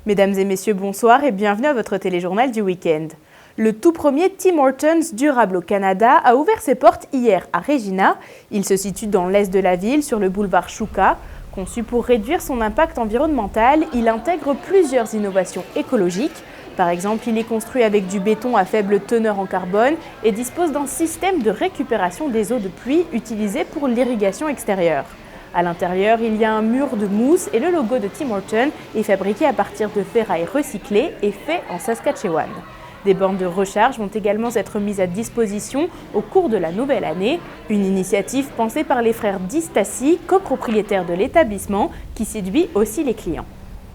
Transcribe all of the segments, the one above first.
Mesdames et messieurs, bonsoir et bienvenue à votre téléjournal du week-end. Le tout premier Tim Hortons durable au Canada a ouvert ses portes hier à Regina. Il se situe dans l'est de la ville, sur le boulevard Chouka. Conçu pour réduire son impact environnemental, il intègre plusieurs innovations écologiques. Par exemple, il est construit avec du béton à faible teneur en carbone et dispose d'un système de récupération des eaux de pluie utilisé pour l'irrigation extérieure. À l'intérieur, il y a un mur de mousse et le logo de Tim Hortons est fabriqué à partir de ferraille recyclée et fait en Saskatchewan. Des bornes de recharge vont également être mises à disposition au cours de la nouvelle année, une initiative pensée par les frères Distassi, copropriétaires de l'établissement, qui séduit aussi les clients.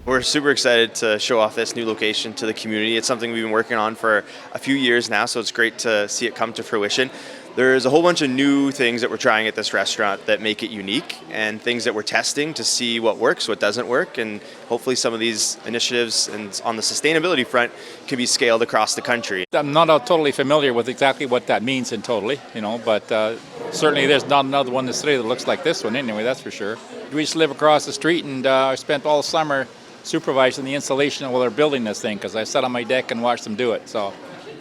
We're super excited to show off this new location to the community. It's something we've been working on for a few years now, so it's great to see it come to fruition. There's a whole bunch of new things that we're trying at this restaurant that make it unique and things that we're testing to see what works, what doesn't work, and hopefully some of these initiatives and on the sustainability front can be scaled across the country. I'm not totally familiar with exactly what that means in totally, but certainly there's not another one in the city that looks like this one anyway, that's for sure. We just live across the street and I spent all summer supervising the installation while they're building this thing because I sat on my deck and watched them do it. So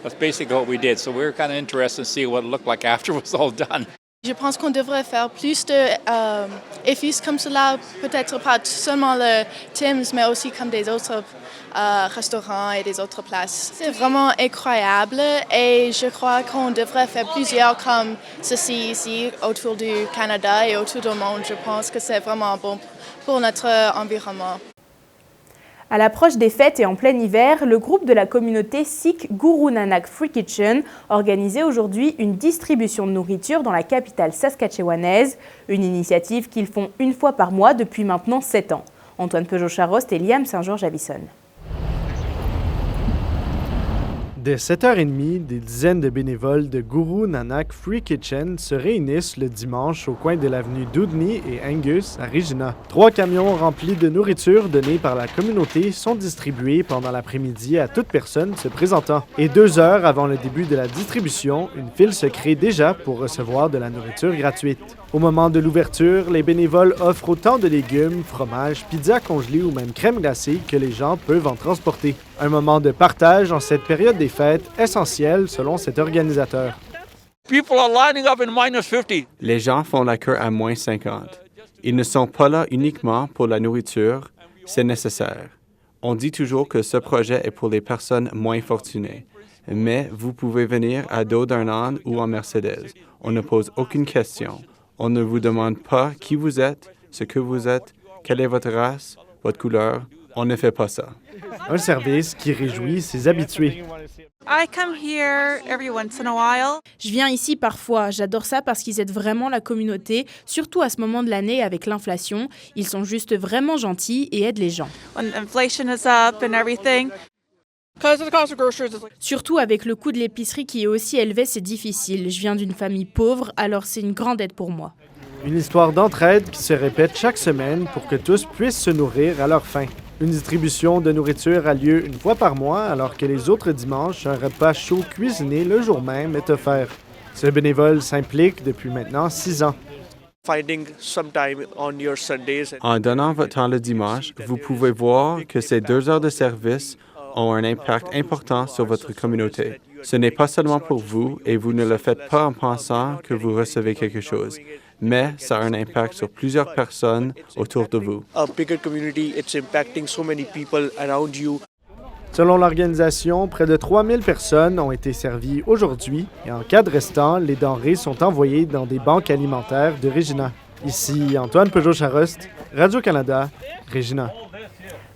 that's basically what we did. So we were kind of interested to see what it looked like after it was all done. Je pense qu'on devrait faire plus d'effices comme cela, peut-être pas seulement le Tim's, mais aussi comme des autres restaurants et des autres places. C'est vraiment incroyable et je crois qu'on devrait faire plusieurs comme ceci ici autour du Canada et autour du monde. Je pense que c'est vraiment bon pour notre environnement. À l'approche des fêtes et en plein hiver, le groupe de la communauté sikh Guru Nanak Free Kitchen organisait aujourd'hui une distribution de nourriture dans la capitale saskatchewanaise, une initiative qu'ils font une fois par mois depuis maintenant 7 ans. Antoine Peugeot-Charost et Liam Saint-Georges-Avison. Dès 7h30, des dizaines de bénévoles de Guru Nanak Free Kitchen se réunissent le dimanche au coin de l'avenue Dudney et Angus à Regina. 3 camions remplis de nourriture donnée par la communauté sont distribués pendant l'après-midi à toute personne se présentant. Et 2 heures avant le début de la distribution, une file se crée déjà pour recevoir de la nourriture gratuite. Au moment de l'ouverture, les bénévoles offrent autant de légumes, fromages, pizzas congelées ou même crème glacée que les gens peuvent en transporter. Un moment de partage en cette période des fêtes essentiel selon cet organisateur. Les gens font la queue à moins 50. Ils ne sont pas là uniquement pour la nourriture, c'est nécessaire. On dit toujours que ce projet est pour les personnes moins fortunées. Mais vous pouvez venir à dos d'un âne ou en Mercedes. On ne pose aucune question. On ne vous demande pas qui vous êtes, ce que vous êtes, quelle est votre race, votre couleur. On ne fait pas ça. Un service qui réjouit ses habitués. Je viens ici parfois, j'adore ça parce qu'ils aident vraiment la communauté, surtout à ce moment de l'année avec l'inflation. Ils sont juste vraiment gentils et aident les gens. Surtout avec le coût de l'épicerie qui est aussi élevé, c'est difficile. Je viens d'une famille pauvre, alors c'est une grande aide pour moi. Une histoire d'entraide qui se répète chaque semaine pour que tous puissent se nourrir à leur faim. Une distribution de nourriture a lieu une fois par mois, alors que les autres dimanches, un repas chaud cuisiné le jour même est offert. Ce bénévole s'implique depuis maintenant 6 ans. En donnant votre temps le dimanche, vous pouvez voir que ces 2 heures de service ont un impact important sur votre communauté. Ce n'est pas seulement pour vous et vous ne le faites pas en pensant que vous recevez quelque chose, mais ça a un impact sur plusieurs personnes autour de vous. Selon l'organisation, près de 3000 personnes ont été servies aujourd'hui et en cas de restant, les denrées sont envoyées dans des banques alimentaires de Regina. Ici Antoine Peugeot-Charost, Radio-Canada, Regina.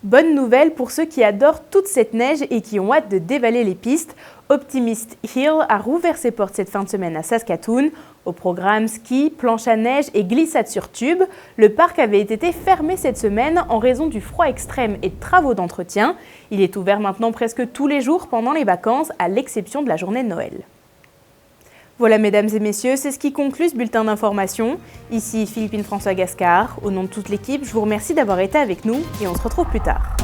Bonne nouvelle pour ceux qui adorent toute cette neige et qui ont hâte de dévaler les pistes. Optimist Hill a rouvert ses portes cette fin de semaine à Saskatoon. Au programme ski, planche à neige et glissade sur tube, le parc avait été fermé cette semaine en raison du froid extrême et de travaux d'entretien. Il est ouvert maintenant presque tous les jours pendant les vacances, à l'exception de la journée de Noël. Voilà, mesdames et messieurs, c'est ce qui conclut ce bulletin d'information. Ici Philippine François Gascard. Au nom de toute l'équipe, je vous remercie d'avoir été avec nous et on se retrouve plus tard.